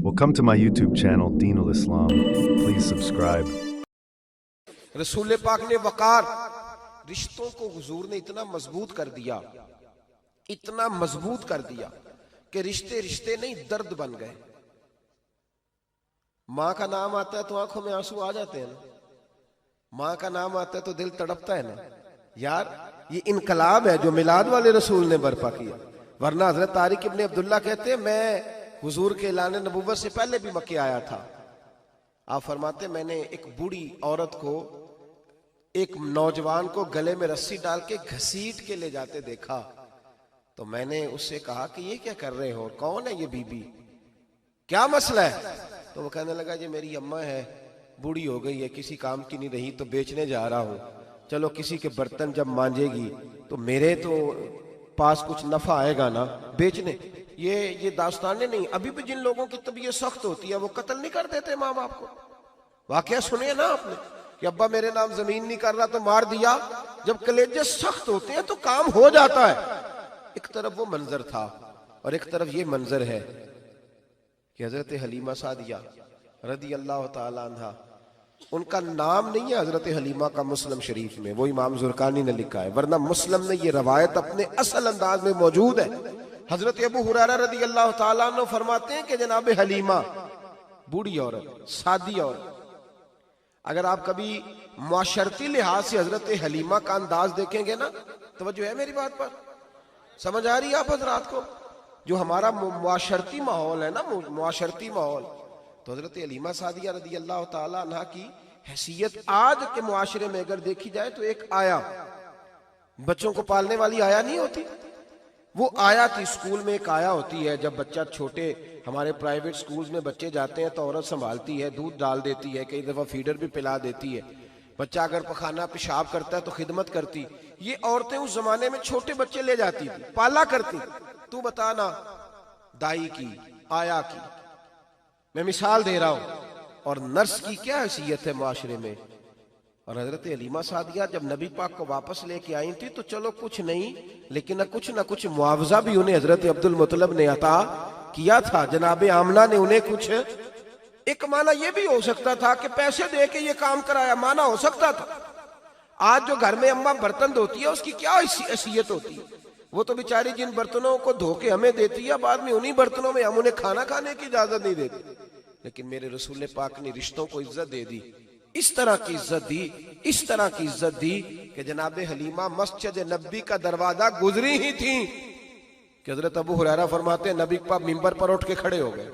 Welcome to my YouTube channel, Deen al-Islam. Please subscribe. रसूल पाक ने वकार रिश्तों को हुजूर ने इतना मजबूत कर दिया, इतना मजबूत कर दिया कि रिश्ते रिश्ते नहीं दर्द बन गए। माँ का नाम आता है तो आंखों में आंसू आ जाते हैं ना, माँ का नाम आता है तो दिल तड़पता है ना। यार ये इनकलाब है जो मिलाद वाले रसूल ने बर्पा किया, वरना हजरत तारिक इब्ने अब्दुल्ला कहते हैं मैं हुजूर के ऐलान नबूवत से पहले भी मक्के आया था। आप फरमाते मैंने एक बूढ़ी औरत को एक नौजवान को गले में रस्सी डाल के घसीट के ले जाते देखा, तो मैंने उससे कहा कि ये क्या कर रहे हो, कौन है ये बीबी, क्या मसला है? तो वो कहने लगा जी मेरी अम्मा है, बूढ़ी हो गई है, किसी काम की नहीं रही तो बेचने जा रहा हूँ, चलो किसी के बर्तन जब मांजेगी तो मेरे तो पास कुछ नफा आएगा ना बेचने। ये दास्तानें नहीं, अभी भी जिन लोगों की तबीयत सख्त होती है वो कत्ल नहीं कर देते माँ बाप को। वाकया सुने ना आपने कि अब्बा मेरे नाम जमीन नहीं कर रहा तो मार दिया। जब कलेजे सख्त होते हैं तो काम हो जाता है। एक तरफ वो मंजर था और एक तरफ ये मंजर है कि हजरत हलीमा सादिया रदी अल्लाह ताला अन्हा, उनका नाम नहीं है हजरत हलीमा का मुस्लिम शरीफ में, वो इमाम जुरकानी ने लिखा है, वरना मुस्लिम में ये रवायत अपने असल अंदाज में मौजूद है। हजरत अबू हुरैरा रदी अल्लाह ताला अन्हु फरमाते हैं कि जनाब हलीमा बूढ़ी औरत, सादी औरत। अगर आप कभी मुआशरती लिहाज से हजरत हलीमा का अंदाज देखेंगे ना, तवज्जो है मेरी बात पर, समझ आ रही है आप हजरात को? जो हमारा मुआशरती माहौल है ना, मुआशरती माहौल, तो हजरत हलीमा सादिया रदी अल्लाह ताला अन्हा की हैसियत आज के मुआशरे में अगर देखी जाए तो एक आया, बच्चों को पालने वाली आया नहीं होती, वो आया थी। स्कूल में एक आया होती है, जब बच्चा छोटे हमारे प्राइवेट स्कूल्स में बच्चे जाते हैं तो औरत संभालती है, दूध डाल देती है, कई दफा फीडर भी पिला देती है। बच्चा अगर पखाना पेशाब करता है तो खिदमत करती। ये औरतें उस जमाने में छोटे बच्चे ले जाती थी, पाला करती। तू बताना दाई की, आया की, मैं मिसाल दे रहा हूं, और नर्स की क्या हैसियत है माशरे में। और हजरत हलीमा सादिया जब नबी पाक को वापस लेके आई थी तो चलो कुछ नहीं, लेकिन ना कुछ मुआवजा भी उन्हें हजरत अब्दुल मुत्तलिब ने अता किया था। जनाबे आमना ने उन्हें कुछ, एक माना यह भी हो सकता था कि पैसे दे के ये काम कराया, माना हो सकता था। आज जो घर में अम्मा बर्तन धोती है उसकी क्या हैसियत होती है, वो तो बेचारी जिन बर्तनों को धो के हमें देती है, बाद में उन्हीं बर्तनों में हम उन्हें खाना खाने की इजाजत नहीं देते। लेकिन मेरे रसूल पाक ने रिश्तों को इज्जत दे दी, इस तरह की इज्जत दी, इस तरह की इज्जत दी कि जनाबे हलीमा मस्जिद नबी का दरवाजा गुजरी ही थी कि हजरत अबू हुरैरा फरमाते हैं नबी पाक मिंबर पर उठ के खड़े हो गए,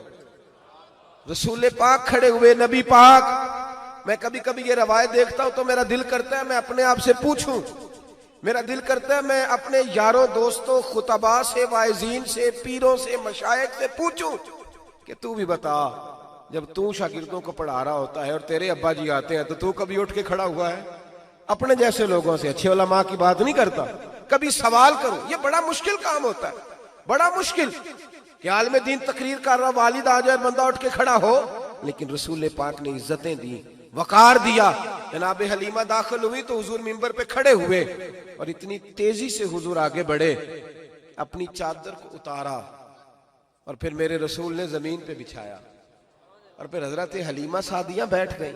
रसूल पाक खड़े हुए, नबी पाक। मैं कभी कभी ये रवायत देखता हूं तो मेरा दिल करता है मैं अपने आप से पूछूं, मेरा दिल करता है मैं अपने यारों दोस्तों खुतबा से, वाइजीन से, पीरों से, मशाइख से पूछूं कि तू भी बता, जब तू शागिर्दों को पढ़ा रहा होता है और तेरे अब्बा जी आते हैं तो तू कभी उठ के खड़ा हुआ है? अपने जैसे लोगों से, अच्छे उलमा की बात नहीं करता, कभी सवाल करो। ये बड़ा मुश्किल काम होता है, बड़ा मुश्किल कि आलिम दीन तकरीर कर रहा, वालिद आ जाए, बंदा उठ के खड़ा हो। लेकिन रसूल पाक ने इज्जतें दी, वकार दिया। जनाब हलीमा दाखिल हुई तो हुजूर मिंबर पे खड़े हुए और इतनी तेजी से हुजूर आगे बढ़े, अपनी चादर को उतारा और फिर मेरे रसूल ने जमीन पे बिछाया और फिर हजरत हलीमा सादिया बैठ गई।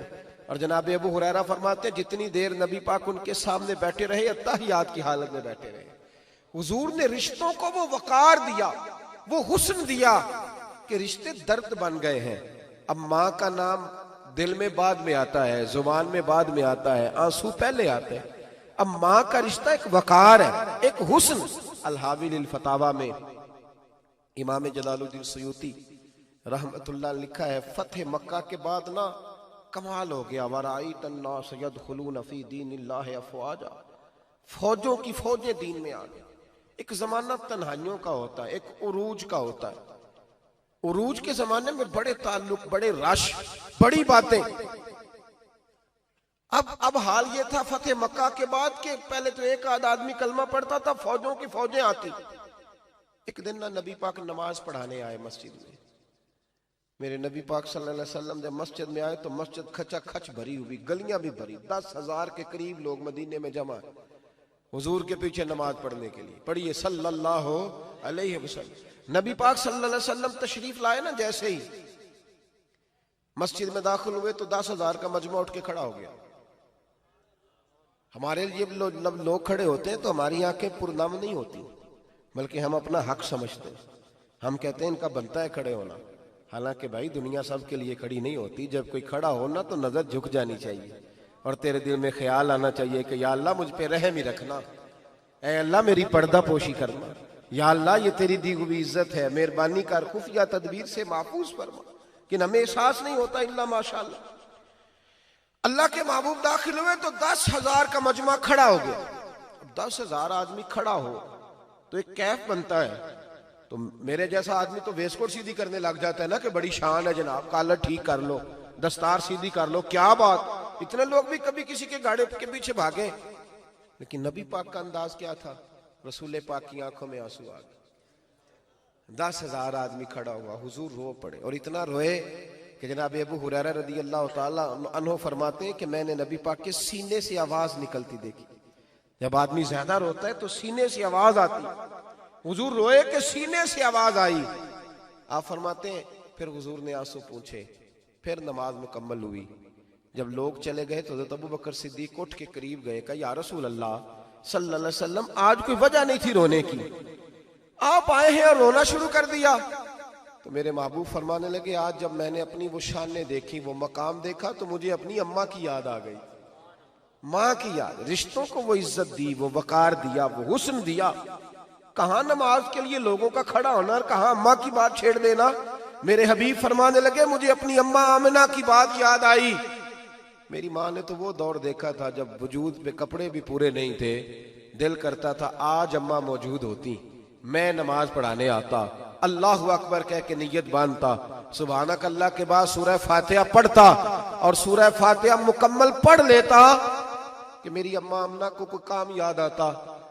और जनाब अबू हुरैरा फरमाते जितनी देर नबी पाक उनके सामने बैठे रहे, अत्तहियात की हालत में बैठे रहे। हुजूर ने रिश्तों को वो वकार दिया, वो हुस्न दिया कि रिश्ते दर्द बन गए हैं। अब माँ का नाम दिल में बाद में आता है, जुबान में बाद में आता है, आंसू पहले आते हैं। अब माँ का रिश्ता एक वकार है, एक हुस्न। अल-हावी लिल फतावा में इमाम जलालुद्दीन सयूती रहमतुल्लाह लिखा है, फतेह मक्का के बाद ना कमाल हो गया, वराईत अन्नास यदखुलून फी दीनिल्लाहि अफवाजा, फौजों की फौजें दीन में आ गई। एक जमाना तन्हाइयों का होता है, एक उरूज का होता है। उरूज के जमाने में बड़े ताल्लुक, बड़े रश, बड़ी बातें। अब हाल ये था फतेह मक्का के बाद के पहले तो एक आध आदमी कलमा पढ़ता था, फौजों की फौजें आती। एक दिन ना नबी पाक नमाज पढ़ाने आए मस्जिद में। मेरे नबी पाक सल्लल्लाहु अलैहि वसल्लम जब मस्जिद में आए तो मस्जिद खचा खच भरी हुई, गलियां भी भरी, 10,000 के करीब लोग मदीने में जमा हुजूर के पीछे नमाज पढ़ने के लिए। पढ़िए सल्लल्लाहु अलैहि वसल्लम। नबी पाक सल्लल्लाहु अलैहि वसल्लम तशरीफ लाए ना, जैसे ही मस्जिद में दाखिल हुए तो 10,000 का मजमा उठ के खड़ा हो गया। हमारे लिए लोग खड़े होते हैं तो हमारी आंखें पुरनम नहीं होती, बल्कि हम अपना हक समझते हैं। हम कहते हैं इनका बनता है खड़े होना। हालांकि भाई दुनिया सब के लिए खड़ी नहीं होती। जब कोई खड़ा हो ना तो नजर झुक जानी चाहिए और तेरे दिल में ख्याल आना चाहिए कि या अल्लाह मुझ पे रहम ही रखना, ऐ अल्लाह मेरी पर्दा पोशी करना, या अल्लाह ये तेरी दी हुई इज्जत है, मेहरबानी कर, खुफिया तदबीर से महफूज फरमा। कि हमें एहसास नहीं होता इल्ला माशाअल्लाह। अल्लाह के महबूब दाखिल हुए तो 10,000 का मजमा खड़ा हो गया। 10,000 आदमी खड़ा हो तो एक कैफ बनता है। तो मेरे जैसा आदमी तो वेस्टकोट सीधी करने लग जाता है ना कि बड़ी शान है जनाब, कॉलर ठीक कर लो, दस्तार सीधी कर लो, क्या बात। इतने लोग भी कभी किसी के गाड़े के पीछे भागे, लेकिन नबी पाक का अंदाज क्या था? रसूल पाक की आंखों में आंसू आ गए। 10,000 आदमी खड़ा हुआ, हुजूर रो पड़े और इतना रोए कि जनाब अबू हुरैरा रदी अल्लाह ताला अन्हु फरमाते हैं कि मैंने नबी पाक के सीने से आवाज निकलती देखी। जब आदमी ज्यादा रोता है तो सीने से आवाज आती। हुजूर रोए कि सीने से आवाज आई। आप फरमाते हैं फिर हुजूर ने आंसू पूछे, फिर नमाज मुकम्मल हुई। जब लोग चले गए तो हज़रत अबू बकर सिद्दीक उठ के करीब गए, कहा या रसूल अल्लाह सल्लल्लाहु अलैहि वसल्लम, आज कोई वजह नहीं थी रोने की, आप आए हैं और रोना शुरू कर दिया। तो मेरे महबूब फरमाने लगे, आज जब मैंने अपनी वो शानें देखी, वो मकाम देखा, तो मुझे अपनी अम्मा की याद आ गई, माँ की याद। रिश्तों को वो इज्जत दी, वो वकार दिया, वो हुस्न दिया। कहाँ नमाज के लिए लोगों का खड़ा होना और कहाँ अम्मा की बात छेड़ देना। मेरे हबीब फरमाने लगे, मुझे अपनी अम्मा आमिना की बात याद आई। मेरी माँ ने तो वो दौर देखा था जब वजूद पे कपड़े भी पूरे नहीं थे, दिल करता था आज अम्मा मौजूद होती, मैं नमाज पढ़ाने आता, अल्लाहु अकबर कह के नियत बांधता, सुभानक अल्लाह के बाद सूरह फातिहा पढ़ता और सूरह फातिहा मुकम्मल पढ़ लेता कि मेरी अम्मा अम्ना को कोई काम याद आता।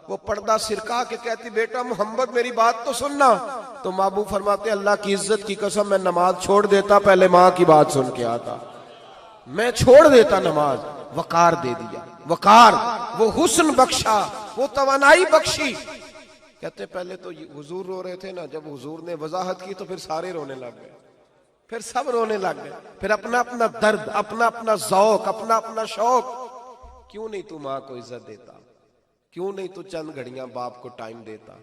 वो पर्दा सिरका के कहती, बेटा मोहम्मद मेरी बात तो सुनना। तो महबूब फरमाते, अल्लाह की इज्जत की कसम मैं नमाज छोड़ देता, पहले माँ की बात सुन के आता, मैं छोड़ देता नमाज। वकार दे दिया, वकार, वो हुस्न बख्शा, वो तवानाई बख्शी। कहते पहले तो हुजूर रो रहे थे ना, जब हुजूर ने वजाहत की तो फिर सारे रोने लग गए, फिर सब रोने लग गए, फिर अपना अपना दर्द, अपना अपना ज़ौक़, अपना अपना शौक। क्यों नहीं तू माँ को इज्जत देता? क्यों नहीं तू चंद घड़ियां बाप को टाइम देता?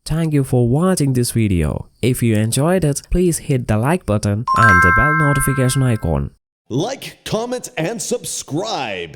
Thank you for watching this video. If you enjoyed it, please hit the like button and the bell notification icon. Like, comment, and subscribe.